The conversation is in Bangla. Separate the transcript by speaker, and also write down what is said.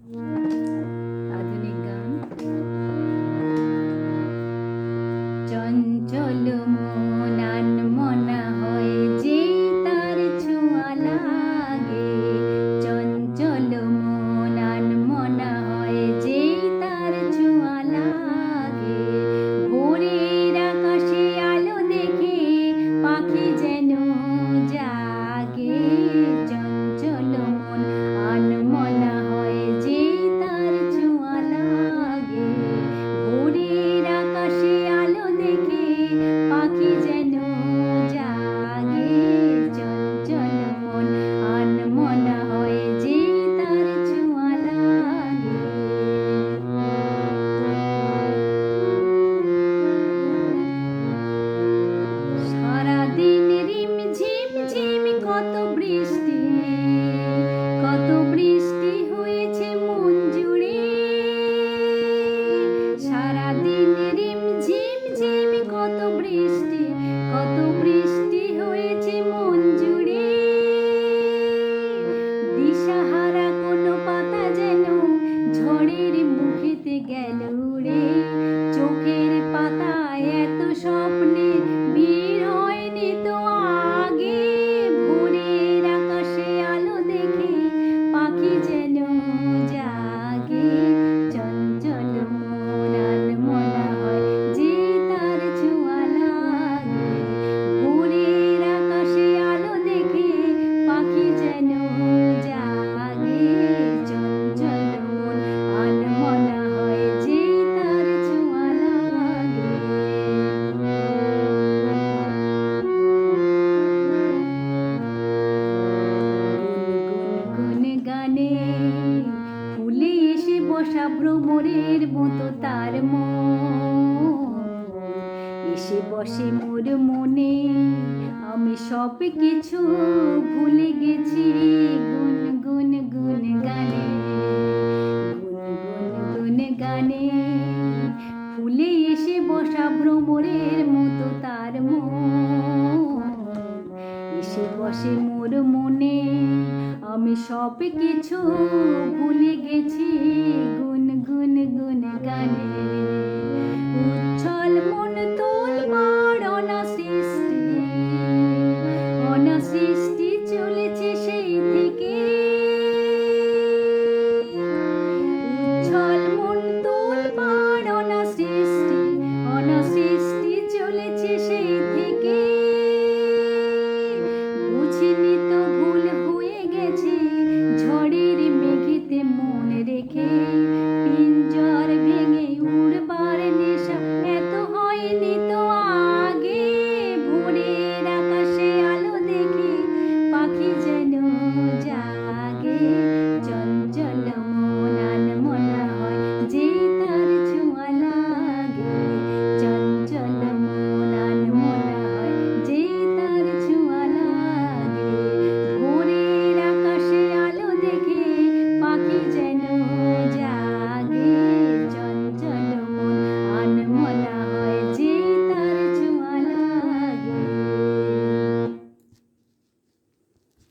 Speaker 1: আধুনিক গান। চঞ্চল মন আনমনা হয় যেই তার ছোঁয়া লাগে, চঞ্চল মন আনমনা হয় যেই তার ছোঁয়া লাগে। ভোরের আকাশে আলো দেখে পাখি যেন জাগে, চঞ্চল মন আনমনা হয় যেই তার ছোঁয়া লাগে। ভোরের আকাশে আলো দেখে পাখি যেন জাগে, চঞ্চল মন আনমনা হয় যেই তার ছোঁয়া লাগে। সারাদিন রিমঝিম ঝিম কত বৃষ্টি, কত বৃষ্টি হয়েছে মন জুড়ে। সারাদিন রিমঝিম ঝিম কত বৃষ্টি, কত বৃষ্টি হয়েছে মন জুড়ে। দিশাহারা কোনো পাতা যেন ঝড়ের মুখেতে গেল উড়ে। চোখের পাতায় এত স্বপ্নে ভিড় হয়নি তো আগে। ভোরের আকাশে আলো দেখে পাখি যেন জাগে, চঞ্চল মন আনমনা হয় যেই তার ছোঁয়া লাগে। ভোরের আকাশে আলো দেখে পাখি যেন জাগে, চঞ্চল মন আনমনা হয় যেই তার ছোঁয়া লাগে। গুনগুন গানে ফুলে এসে বসা ভ্রমরের মতো তার মন এসে বসে মোর মনে, আমি সব কিছু ভুলে গেছি। গুনগুন গুন গানে, গুনগুন গানে ফুলে এসে বসা ভ্রমরের মতো তার মন এসে বসে মোর মনে, আমি সব কিছু ভুলে গেছি।